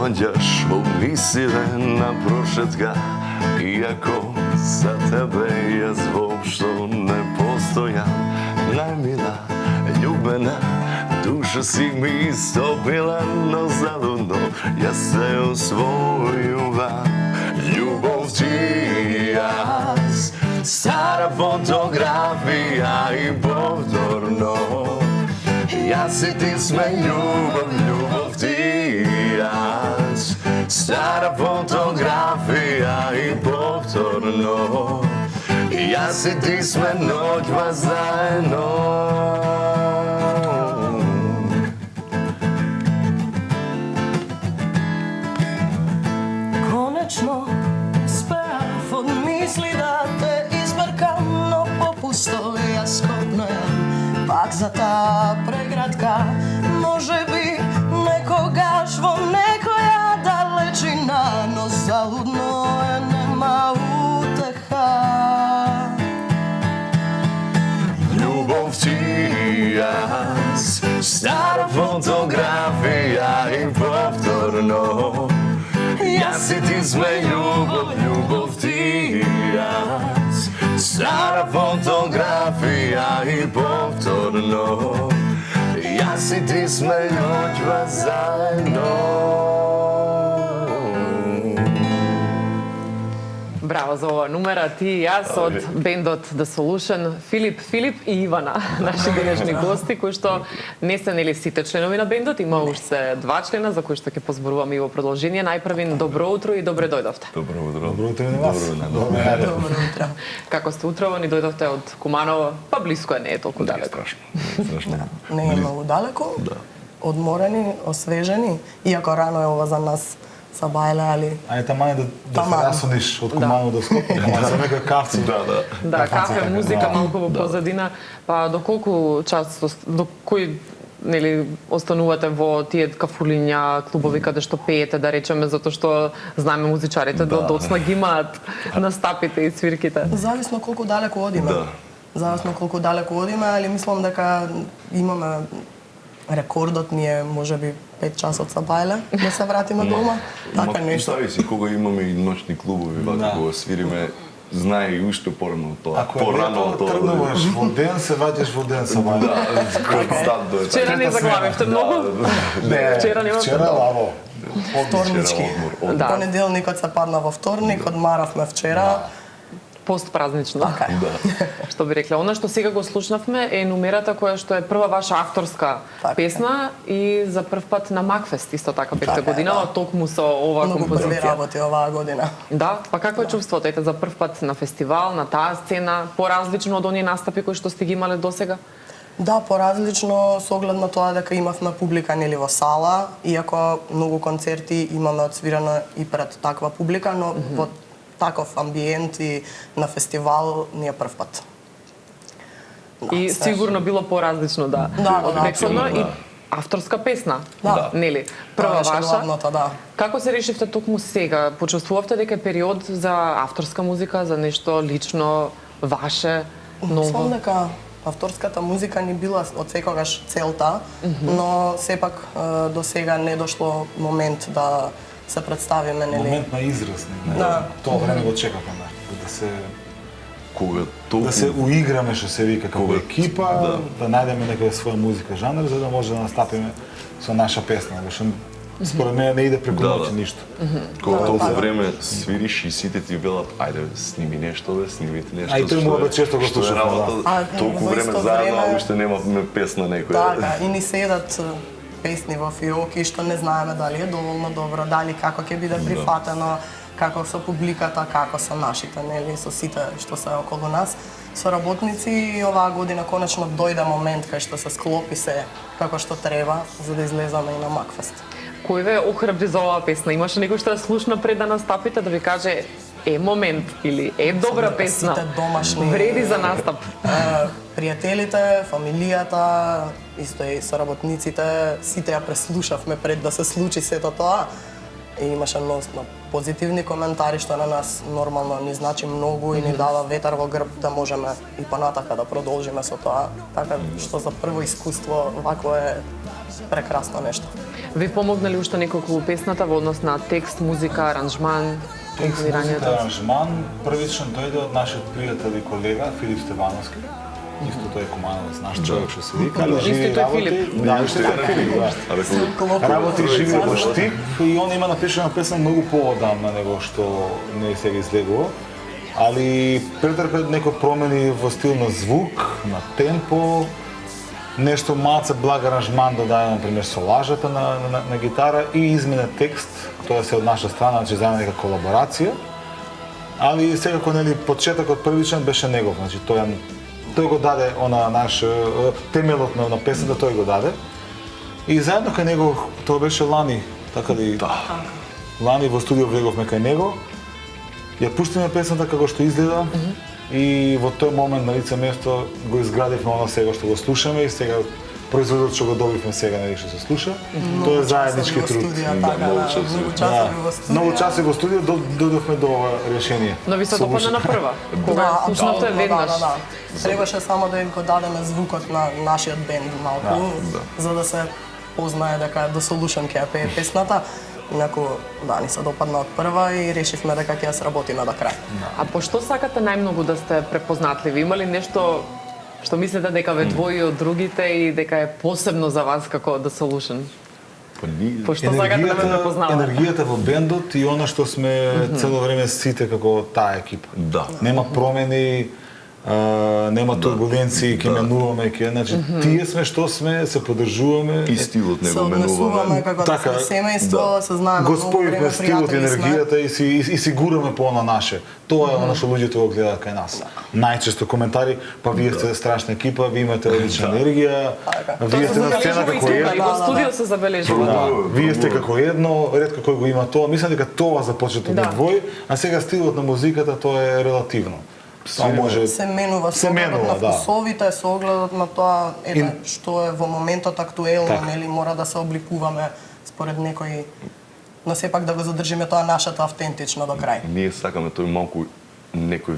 доаѓаш во мислите на прошетка, иако за тебе јас воопшто не постојам. Најмила, љубена, душа си ми истопила, но залудно јас се освојувам. Љубов ти јас, стара фотографија и повторно. Јас и ти сме љубов, љубов ти јас, стара фотографија и повторно. Јас и ти сме ноќва заедно. Конечно успеав од мисли да те избркам, но попусто јас копнеам пак за таа преградка. Може би некогаш во некоја далечина, но залудно е нема утеха. Љубов ти јас, стара фотографија и повторно. Јас и ти сме љубов, љубов ти јас, стара фотографија и повторно. Јас и ти сме ноќва заедно. Браво за ова numera, ти и јас од бендот The Solution, Филип и Ивана, наши денешни гости, кои што не се нели сите членови на бендот, има уште 2 члена за кои што ќе позборуваме и во продолжение. Најпрвин добро утро и добре дојдовте. Добро утро. Добро утро на вас. Добро утро. Како сте утрово, ни дојдовте од Куманово, па блиско е, не е толку далеко. Страшно. Не е многу далеко, одморени, освежени, иако рано е ова за нас са бајле, али... Ајде таман да се расудиш од Куманово до Скопје, за некој кавци. Да, кафе, музика малку во позадина. Па до колку час, до кој нели останувате во тие кафулиња, клубови каде што пеете, да речеме, затоа што знаеме музичарите доцна ги имаат настапите и свирките. Зависно колку далеко одиме. Зависно колку далеко одиме, али мислам дека имаме рекордот ни е можеби 5 часот са бајле да се вратиме дома. Така нешто. Представи си кога имаме и ноќни клубови, вака кога свириме, знае и уште порано тоа. Ако е лето, тргнуваш во ден, се ваѓаш во ден са бајле. Константно е. Вчера не заглавивте многу? Не, вчера лаво. Вторнички. Понеделникот се падна во вторник, одмаравме вчера. Постпразнично. Така е. Што би рекле, она што сега го слушнавме е numерата која што е прва ваша авторска песна и за прв пат на Макфест исто така бевте годинава, токму со оваа композиција. Многу први работи оваа година. Да, па какво е чувството ете за прв пат на фестивал, на таа сцена, поразлично од оние настапи кои што сте ги имале досега? Да, поразлично со оглед на тоа дека имавме публика нели во сала, иако многу концерти имаме одсвирано и пред таква публика, но во таков амбиент и на фестивал ни е прв пат. И сигурно било поразлично, да. Од претходно и авторска песна, нели? Прва ваша. Како се решивте токму сега? Почувствувавте дека е период за авторска музика, за нешто лично ваше, ново? Мислам дека авторската музика ни била од секогаш целта, но сепак до сега не дошло момент да се представиме, нели? Момент на израз, тоа време го чекавме, да се да се уиграме, што се вика, како екипа, да најдеме некоја своја музика жанр, за да може да настапиме со наша песна, што според мене не иде преку ноќ ништо. Кога толку време свириш и сите ти велат, ајде сними нешто, снимите нешто. А и тој му често го слушам. Толку време заедно, а уште немаме песна некоја. Така, и ни седат песни во фиоки што не знаеме дали е доволно добро, дали како ќе биде прифатено, како со публиката, како со нашите, нели, со сите што се околу нас, со работници. И оваа година конечно дојде момент кај што се склопи се како што треба за да излеземе и на Макфест. Кој ве охрабри за оваа песна? Имаше некој што ја слушна пред да настапите да ви каже е момент или е добра песна? Сите домашни вреди за настап. Пријателите, фамилијата, исто и соработниците, сите ја преслушавме пред да се случи сето тоа. И имаше многу позитивни коментари што на нас нормално ни значи многу и ни дава ветар во грб да можеме и понатака да продолжиме со тоа. Така што за прво искуство вакво е прекрасно нешто. Ви помогнали уште неколку песната во однос на текст, музика, аранжман? Текст, музика, аранжман првично дојде од нашиот пријател и колега Филип Стевановски. Исто тој е командовец, наш човек што се вика. Исто тој Филип. Да, исто тој Филип. Работи живи во Штип и он има напишана песна многу поодамна него што не сега излегува. Али претрпе некои промени во стил на звук, на темпо, нешто малце благ аранжман додаде, например, со лажата на гитара и измене текст, тоа се од наша страна, значи заедно нека колаборација. Али секако нели почетокот првичен беше негов, значи тој го даде она наш темелот на песната, тој го даде. И заедно кај него, тоа беше лани, така ли? Да. Лани во студио влеговме кај него. Ја пуштиме песната како што изгледа и во тој момент на лице место го изградивме она сега што го слушаме и сега производот што го добивме сега нели што се слуша. Тоа е заеднички труд. Многу часи во студио дојдовме до ова решение. Но ви се допадна на прва. Кога слушнавте веднаш. Требаше само да им го дадеме звукот на нашиот бенд малку за да се познае дека The Solution ќе ја пее песната. Инаку, да, ни се допадна од прва и решивме дека ќе ја сработиме до крај. А по што сакате најмногу да сте препознатливи? Има ли нешто што мислите дека ве двои од другите и дека е посебно за вас како The Solution? По што сакате да ме препознавате? Енергијата во бендот и она што сме цело време сите како таа екипа. Да. Нема промени, нема турбуленции, ќе менуваме, значи тие сме што сме, се поддржуваме. И стилот не го менуваме. Како да сме семејство, се знаеме го споивме стилот и енергијата и си гураме по она наше. Тоа е она што луѓето го гледаат кај нас. Најчесто коментари, па вие сте страшна екипа, вие имате одлична енергија, вие сте на сцена како едно. И во студио се забележува. Вие сте како едно, ретко кој го има тоа. Мислам дека тоа започнато од двој, а сега стилот на музиката тоа е релативно. Се менува со огледот на вкусовите, со огледот на тоа што е во моментот актуелно, нели мора да се обликуваме според некои, но сепак да го задржиме тоа нашата автентично до крај. Ние сакаме тој малку некој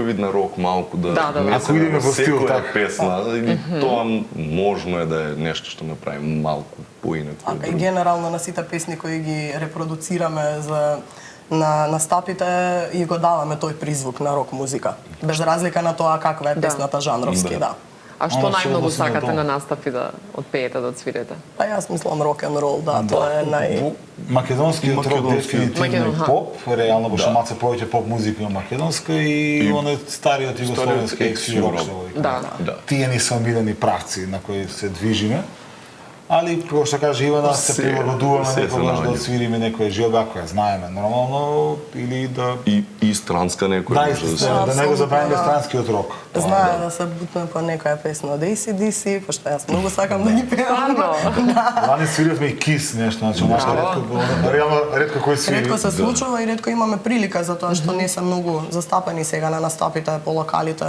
вид на рок малку да ако идеме во стил така песна, или тоа можно е да е нешто што ме прави малку поинаку. Така и генерално на сите песни кои ги репродуцираме за на настапите и го даваме тој призвук на рок музика. Без разлика на тоа каква е песната жанровски, да. А што најмногу сакате на настапи да отпеете, да отсвирите? Па јас мислам рок н рол, да, тоа е нај македонскиот рок дефинитивно и поп, реално во Шамаце повеќе поп музика на македонска и оној стариот југословенски екс-рок. Тие ни се омилени правци на кои се движиме. Али, како што каже Ивана, се прилагодуваме некогаш да отсвириме некоја жилба која знаеме нормално или да... И странска некоја може да се... Да не го забравиме странскиот рок. Знае да се бутнем по некоја песна од AC/DC, пошто јас многу сакам да ги пеам. Лани свиривме и Kiss нешто, значи ретко кој свири. Ретко се случува и ретко имаме прилика за тоа што не се многу застапени сега на настапите по локалите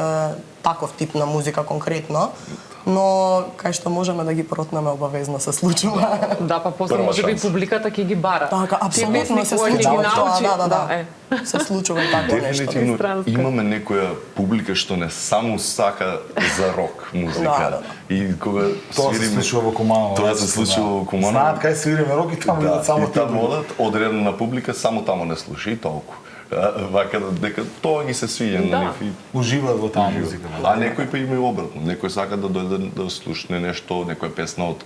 таков тип на музика конкретно. Но кај што можеме да ги протнеме обавезно се случува. Да, па после можеби публиката ќе ги бара. Така, апсолутно се случува тоа, да. Се случува тако нешто. Дефинитивно имаме некоја публика што не само сака за рок музика. И кога тоа се случува во Куманово. Тоа се случува во Куманово. Знаат кај свириме рок и таму идат само тие. Таму одат, одредена публика само таму не слуша и толку. Вака дека тоа ги се свиѓа на нив. Уживаат во таа музика. А некој па има и обратно. Некој сака да дојде да слушне нешто, некоја песна од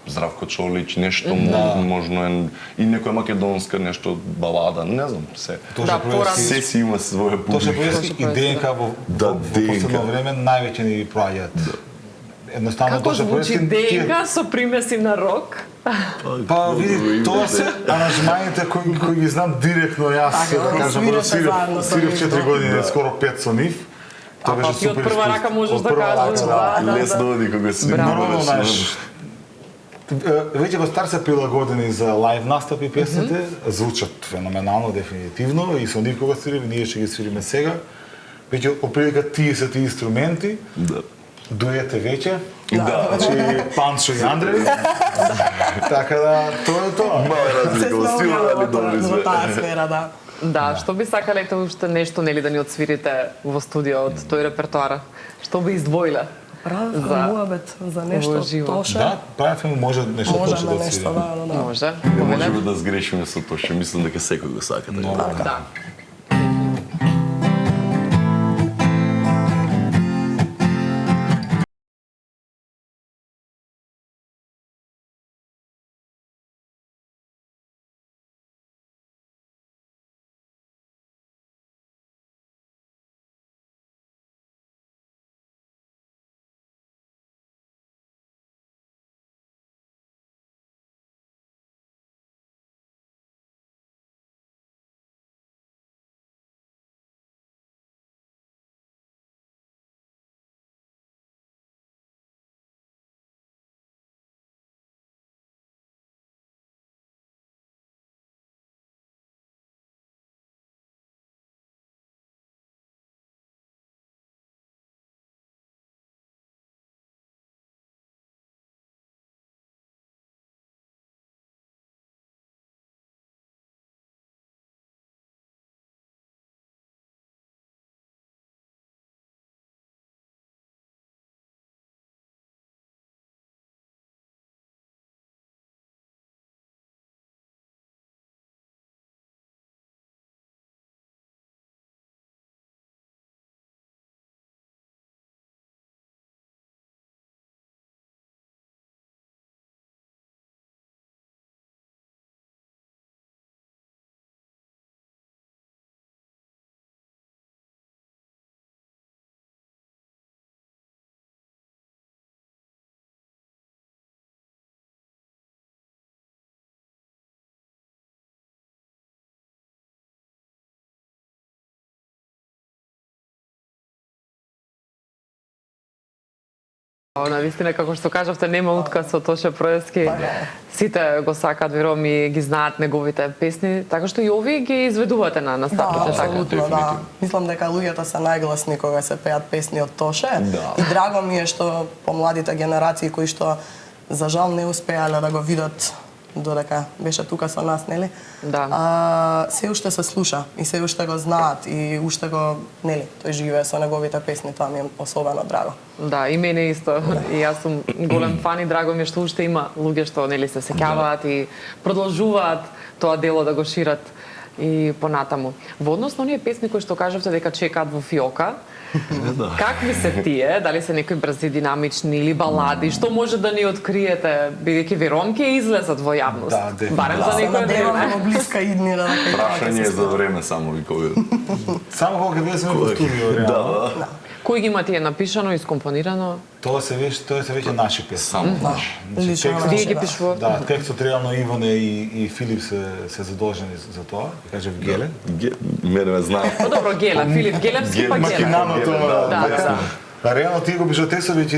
Здравко Чолич, нешто можно е и некоја македонска нешто балада, не знам, се. Се си има своја публика. Тоа се појаски и ДНК во последно време највеќе ни прајат. Едноставно како звучи ДНК со примеси на рок? Па види, тоа се аранжманите кои ги знам директно јас, да кажам, свирив 4 години, скоро 5 со нив. Тоа беше супер. Од прва рака можеш да кажеш, лесно оди кога си. Нормално, знаеш, веќе во стар се прилагодени за лајв настапи песните, звучат феноменално, дефинитивно, и со нив кога свириме, ние ќе ги свириме сега. Веќе оприлика тие се тие инструменти, дуете веќе, значи Панчо и Андреј. Така да, тоа е тоа. Мала разлика во стилот, али добри во таа сфера, да. Да, што би сакале уште нешто нели да ни отсвирите во студио од тој репертоар? Што би издвоиле? Разговор, муабет за нешто Тоше. Да, правиме може нешто Тоше да си. Може. Можеме да сгрешиме со Тоше, мислам дека секој го сака така. Да. Навистина, како што кажавте, нема утказ со Тоше Проески. Сите го сакаат, верувам, и ги знаат неговите песни, така што и овие ги изведувате на настапите. Да, апсолутно, да. Мислам дека луѓето се најгласни кога се пеат песни од Тоше. И драго ми е што помладите генерации кои што за жал не успеале да го видат додека беше тука со нас, нели? Да. Се уште се слуша и се уште го знаат и уште го, нели, тој живее со неговите песни, тоа ми е особено драго. Да, и мене исто. И јас сум голем фан и драго ми е што уште има луѓе што, нели, се сеќаваат и продолжуваат тоа дело да го шират и понатаму. Во однос на оние песни кои што кажавте дека чекаат во фиока, какви се тие? Дали се некои брзи, динамични или балади? Што може да ни откриете, бидејќи верувам ќе излезат во јавност? Да, барем за некој време. Во блиска иднина. Прашање е за време само ви кога. Само кога ќе бидеме во студио, реално. Кој ги има тие напишано и скомпонирано? Тоа се веќе наши песни. Само наши. Вие ги пишувате? Да, текстот реално Иване и Филип се задолжени за тоа. Ќе кажев Геле. Мене ме знае. Добро, Геле, Филип Гелевски па Геле. Макинаното. Да. Реално ти го пишува текстови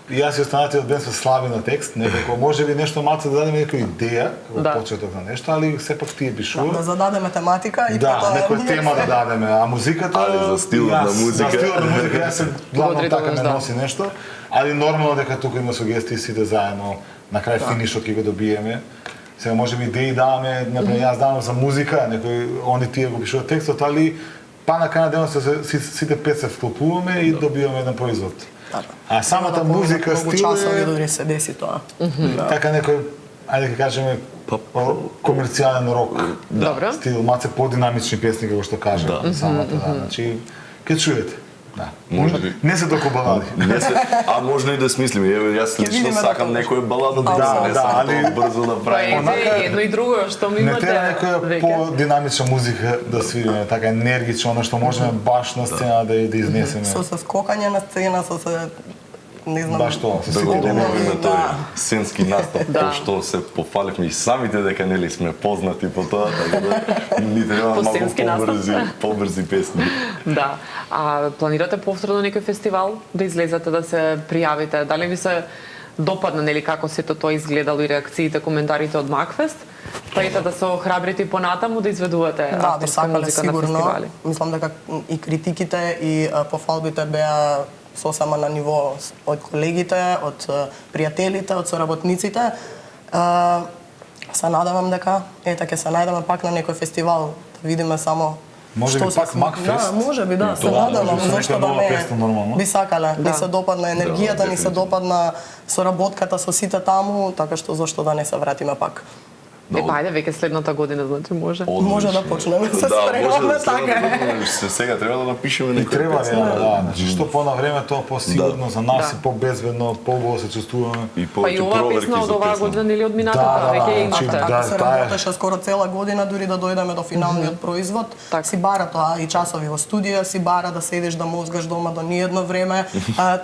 и јас и останатиот бен се слаби на текст, некако можеби нешто малку да дадеме некоја идеја во почеток на нешто, али сепак тие пишува. Да зададеме тематика и потоа некоја тема да дадеме, а музиката али за стилот на музика. За стилот на музика јас се главно така ме носи нешто, али нормално дека тука има сугестии сите заедно, на крај финишот ќе го добиеме. Сега можеби идеи даваме, например јас давам за музика, некој они тие го пишуваат текстот, али па на крај на денот сите пет се вклопуваме и добиваме еден производ. А самата музика стил часови дори се деси тоа. Така некој, ајде да кажеме, комерцијален рок. Добро. Стил, малце подинамични песни како што кажам, самата, да. Значи, ќе чуете. Да. Не се толку балади. А можно и да смислиме. Јас лично сакам некоја балада да се али брзо да правиме. Едно и друго што ми имате. Не треба некоја подинамична музика да свириме, така енергично, она што можеме баш на сцена да изнесеме. Со скокање на сцена, со не знам. Баш тоа. Да го обновиме тој сценски настап, тоа што се пофалевме и самите дека нели сме познати по тоа, така да ни треба малку побрзи песни. Да. А планирате повторно некој фестивал да излезете да се пријавите? Дали ви се допадна нели како сето тоа изгледало и реакциите, коментарите од Макфест? Па ете да се охрабрите и понатаму да изведувате авторска музика на фестивали? Мислам дека и критиките и пофалбите беа сосема на ниво од колегите, од пријателите, од соработниците. Се надевам дека ќе се најдеме пак на некој фестивал, да видиме само Може би пак Макфест? Да, може би, да, се надевам, зашто да не би сакале. Ни се допадна енергијата, ни се допадна соработката со сите таму, така што зашто да не се вратиме пак. Ајде, веќе следната година, значи може. Може да почнеме се спремаме, така Сега треба да напишеме некој. Треба, да. Значи што по на време тоа посигурно за нас и побезбедно, поборо се чувствуваме. Па и оваа песна од оваа година или од минатата, веќе имате. Ако се работеше скоро цела година, дури да дојдеме до финалниот производ, си бара тоа и часови во студија, си бара да седиш да мозгаш дома до ниедно време,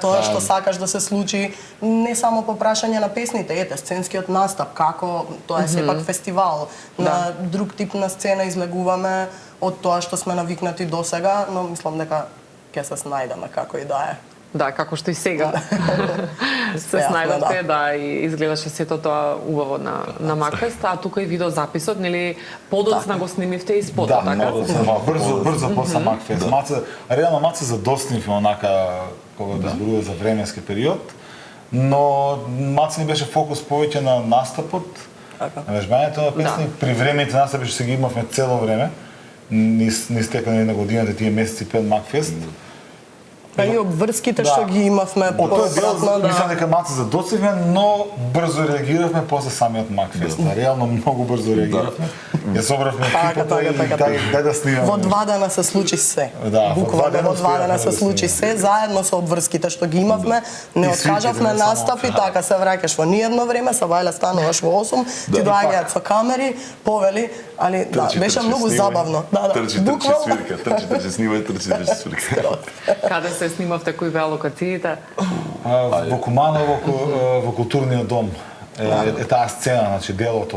тоа што сакаш да се случи, не само по прашање на песните, ете, сценскиот настап, како тоа е сепак фестивал, на друг тип на сцена излегуваме од тоа што сме навикнати досега, но мислам дека ќе се снајдеме како и да е. Да, како што и сега се снајдовте, да, и изгледаше сето тоа убаво на Макфест, а тука и видеозаписот, нели, подоцна го снимивте и спотот, така? Да, брзо после Макфест. Реално Маца задоснив онака кога да зборува за временски период, но Маца ни беше фокус повеќе на настапот, на вежбањето на песни, при времените настапи што се ги имавме цело време, ни стекна на годината тие месеци пред Макфест. Па и обврските што ги имавме повратно, да. Мислам дека Маца задоцивме, но брзо реагиравме после самиот Макфест. Реално многу брзо реагиравме. Ја собравме екипата и дај да снимаме. Во 2 дена се случи се. Буквално во 2 дена се случи се, заедно со обврските што ги имавме, не откажавме настапи, така се враќаш во ниедно време, са вајле стануваш во 8, ти доаѓаат со камери, повели, али да, беше многу забавно. Трчи свирка, трчи снимај, трчи свирка. Каде се снимавте, кои беа локациите? Во Куманово, во културниот дом. Е таа сцена, значи делот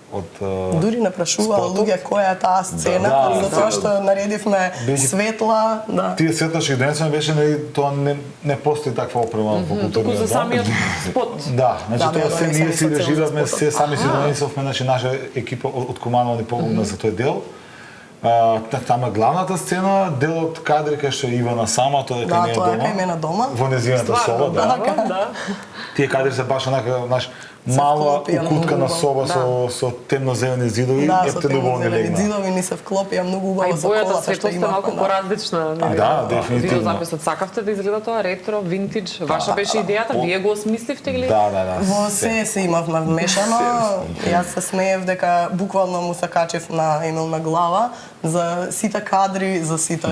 од дури не прашуваа луѓе која е таа сцена, затоа што наредивме светла, да. Тие светла што ги донесоме беше тоа не постои таква опрема во културниот дом. Туку за самиот спот. Да, значи тоа се ние си режиравме, се сами си донесовме, значи наша екипа од Куманово ни помогна за тој дел. Тама главната сцена, делот кадри кај што Ивана сама, тоа е кај неја дома. Во нејзината соба, да. Тие кадри се баш онака, знаеш, мала укуткана соба со темно-зелени зидови, ептено не легна. Зидови ни се вклопија многу убаво со колата што бојата светлост е малку поразлична. Да, дефинитивно. Видеозаписот сакавте да изгледа тоа ретро, винтидж, ваша беше идејата, вие го осмисливте или? Да. Во се имавме вмешано. Јас се смеев дека буквално му се качев на Емил на глава за сите кадри, за сите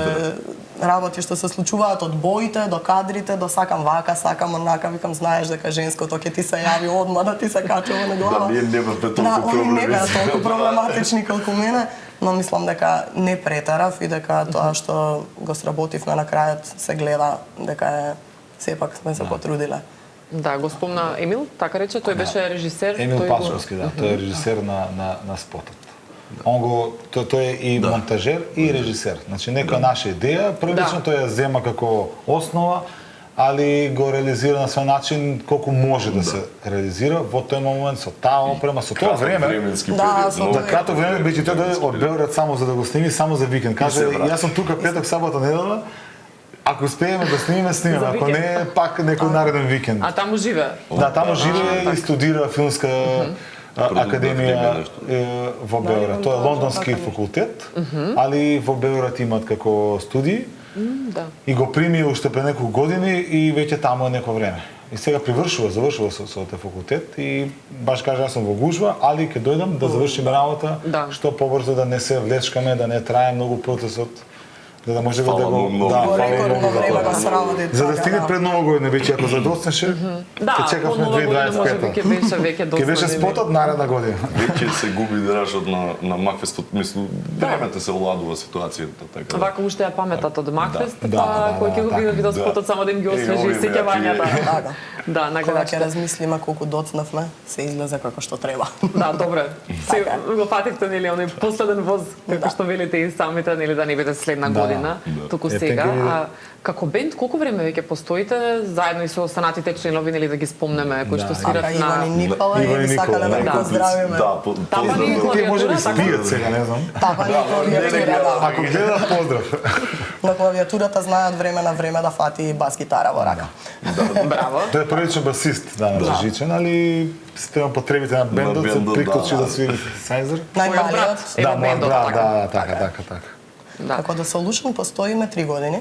работи што се случуваат од боите до кадрите, до сакам вака, сакам онака, викам знаеш дека женското ќе ти се јави одма да ти се качува на глава. Да, ние немавме толку проблеми. Не беа толку проблематични колку мене, но мислам дека не претерав и дека тоа што го сработивме на крајот се гледа дека е сепак сме се потрудиле. Да, го спомна Емил, така рече, тој беше режисер. Емил Пачковски, да, тој е режисер на спотот. Тој е и монтажер и режисер. Значи нека наша идеја, првично тој ја зема како основа, али го реализира на свој начин колку може да се реализира во тој момент со таа опрема, со тоа време. Да, кратко време биќе тој дојде од Белград само за да го сними, само за викенд. Каже, јас сум тука петок, сабота, недела. Ако успееме да снимеме, ако не, пак некој нареден викенд. А таму живе? Да, таму живе и студира филмска академија во Белград. Тоа е лондонски факултет, али во Белград имаат како студии. И го прими уште пред неколку години и веќе таму е неко време. И сега завршува со тој факултет и баш кажа јас сум во гужва, али ќе дојдам да завршиме работа, што побрзо да не се влечкаме, да не трае многу процесот. За да може да го за да стигне пред Нова година веќе ако задоснеше, ќе чекавме 2025. Ќе беше спотот наредна година. Веќе се губи дражот на Макфестот, мислам, времето се оладува ситуацијата така. Вака уште е паметот од Макфест, па кој ќе го види видеоспотот само да им ги освежи сеќавањата. Да, на кога ќе размислиме колку доцнавме, се излезе како што треба. Да, добре. Се го фативте нели оној последен воз, како што велите и самите, нели да не биде следна година. година, туку сега. А како бенд, колку време веќе постоите заедно и со останатите членови, нели да ги спомнеме, кои што свират на Иван и Никола, и сакале да го поздравиме. Тие може би спијат сега, не знам. Тапани клавиатура. Ако гледат, поздрав. На клавиатурата знаат време на време да фати бас гитара во рака. Браво. Тој е првичен басист, да, Жичен, али сте потребите на бендот, се приклучи да свири синтезайзер. Најмалиот. Така. Како да Solution постоиме 3 години.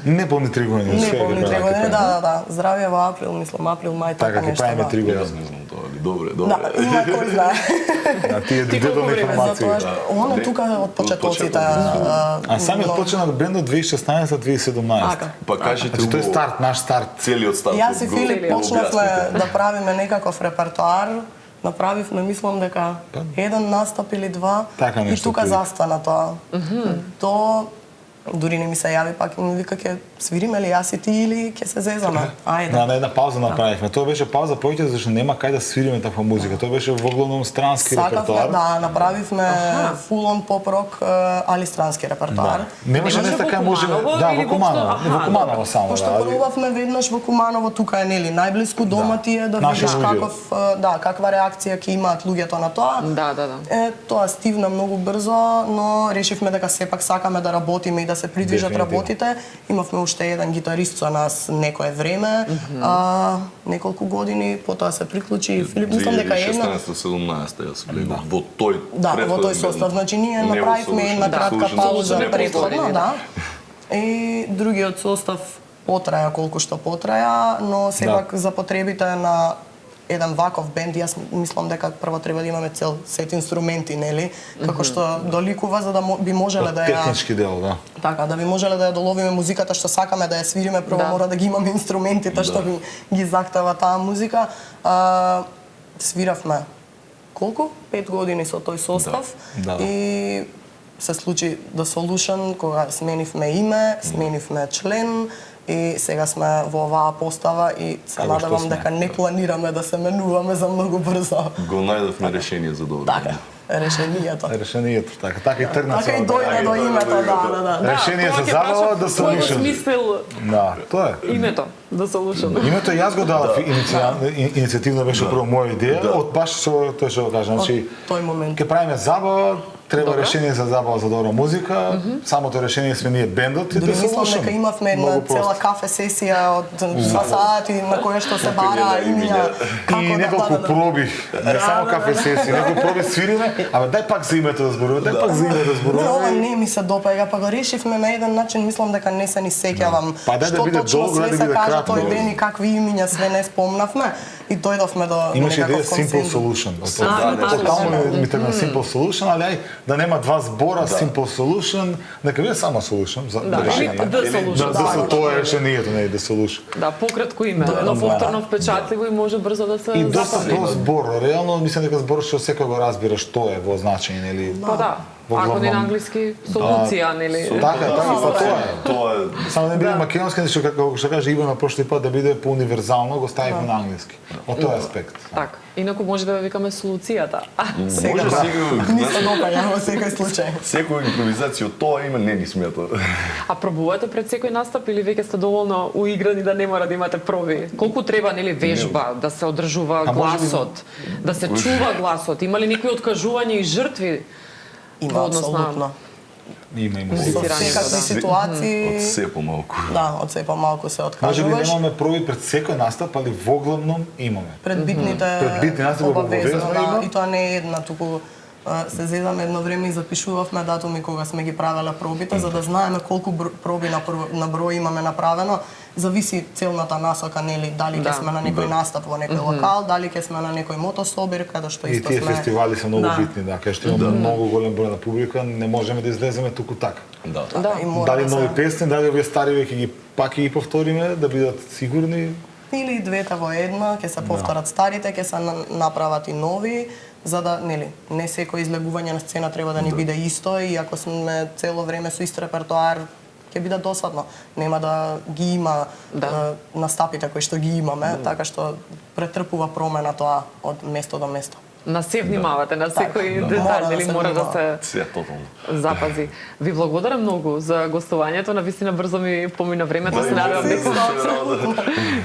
Не полни 3 години. Не полни 3 години, да. Здравје во април, мислам, април, мај, така нешто. Така, ќе правиме 3 години. Јас не знам тоа, али добре. Да, има кој знае. Тие детални информации. Оно тука од почетоците. А самиот почна бендот 2016-2017. Па кажете Тоа е старт, наш старт. Целиот старт. Јас и Филип почнавме да правиме некаков репертоар. Направивме, мислам дека еден настап или два и тука застана тоа. Дури не ми се јави пак и ми вика ќе свириме ли јас и ти или ќе се зезаме. Ајде. На една пауза направивме. Тоа беше пауза повеќе зашто нема кај да свириме таква музика. Тоа беше во главном странски репертоар. Да, направивме фулон поп-рок, али странски репертоар. Немаше нешто така може во Куманово само. Пошто пробавме веднаш во Куманово, тука е нели најблиску дома ти е да видиш каква реакција ќе имаат луѓето на тоа. Тоа стивна многу брзо, но решивме дека сепак сакаме да работиме и да се придвижат работите. Имавме уште еден гитарист со нас некое време, неколку години, потоа се приклучи и Филип, мислам дека една 16-17 јас влегов во тој во тој состав. Значи ние направивме една кратка пауза претходно, да. И другиот состав потраја колку што потраја, но сепак за потребите на еден ваков бенд, јас мислам дека прво треба да имаме цел сет инструменти, нели? Како што доликува за да би можеле да ја технички дел, да. Така, да би можеле да ја доловиме музиката што сакаме да ја свириме, прво мора да ги имаме инструментите што ги захтева таа музика. Свиравме колку? 5 години со тој состав и се случи The Solution кога сменивме име, сменивме член и сега сме во оваа постава и се надевам дека не планираме да се менуваме за многу брзо. Го најдовме решение за добро. Така, решението, така и тргна. Така и дојде до името, да. Решение за забава да се лушен. Смисел. Да, тоа е. Името да се лушен. Името јас го дадов иницијативно беше прво моја идеја, од баш со тоа што го кажам, значи тој момент. Ке правиме забава, треба решение за забава за добра музика. Самото решение сме ние бендот и да се слушаме. Дека имавме една цела кафе сесија од 2 сати на која што се бара имиња како и неколку проби, не само кафе сесија, неколку проби свириме, абе дај пак за името да зборуваме, Ова не ми се допаѓа, па го решивме на еден начин, мислам дека не се ни сеќавам. Што точно све се кажа тој ден и какви имиња све не спомнавме и дојдовме до имаше идеја Simple Solution. Тотално ми тргна Simple Solution, али да нема два збора, Simple Solution, нека биде само Solution за решение. Да, тоа е решението, не е The Solution. Да, пократко име, но повторно впечатливо и може брзо да се и доста тој збор, реално мислам дека збор што секој го разбира што е во значење, нели? Па да. Ако не на англиски, солуција, нели? Така, тоа е. Само да биде македонски, како што каже Ивана прошлиот пат, да биде поуниверзално, го ставивме на англиски. Од тој аспект. Така. Инаку може да викаме солуцијата. Може секој. Не се допаѓа во секој случај. Секој импровизација од тоа има не ни смета. А пробувате пред секој настап или веќе сте доволно уиграни да не мора да имате проби? Колку треба нели вежба да се одржува гласот, да се чува гласот? Има ли некои откажувања и жртви? Има, апсолутно. Има. Со секакви ситуации. Од се помалку. Да, од се помалку се откажуваш. Може би немаме проби пред секој настап, али во главном имаме. Пред битните настапи обавезно, да. И тоа не е една, туку се зедаме едно време и запишувавме датуми кога сме ги правеле пробите, за да знаеме колку проби на број имаме направено. Зависи целната насока, нели, дали ќе сме на некој настап во некој локал, дали ќе сме на некој мотособир, каде што исто сме. И тие фестивали се многу битни, да, кај што имаме многу голем број на публика, не можеме да излеземе туку така. Дали нови песни, дали овие стари веќе ги пак ги повториме, да бидат сигурни. Или двете во едно, ќе се повторат старите, ќе се направат и нови, за да, нели, не секој излегување на сцена треба да ни биде исто и ако сме цело време со ист репертоар, ќе биде досадно. Нема да ги има настапите кои што ги имаме, така што претрпува промена тоа од место до место. На се внимавате, на секој детај, нели мора да се запази. Ви благодарам многу за гостувањето, навистина брзо ми помина времето, се надевам дека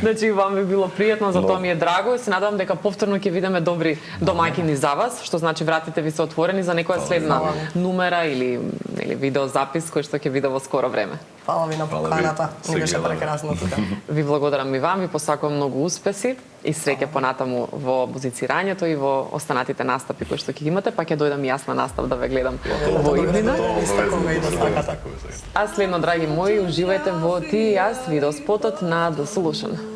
значи вам би било пријатно, за тоа ми е драго и се надевам дека повторно ќе видиме добри домаќини за вас, што значи вратите ви се отворени за некоја следна numera или видеозапис кој што ќе биде во скоро време. Фала ви на поканата, ни беше прекрасно тука. Ви благодарам и вам, ви посакувам многу успеси и среќа понатаму во музицирањето и во останатите настапи кои што ќе имате, па ќе дојдам и јас на настап да ве гледам во иднина. А следно, драги мои, уживајте во Ти и јас видеоспотот на The Solution.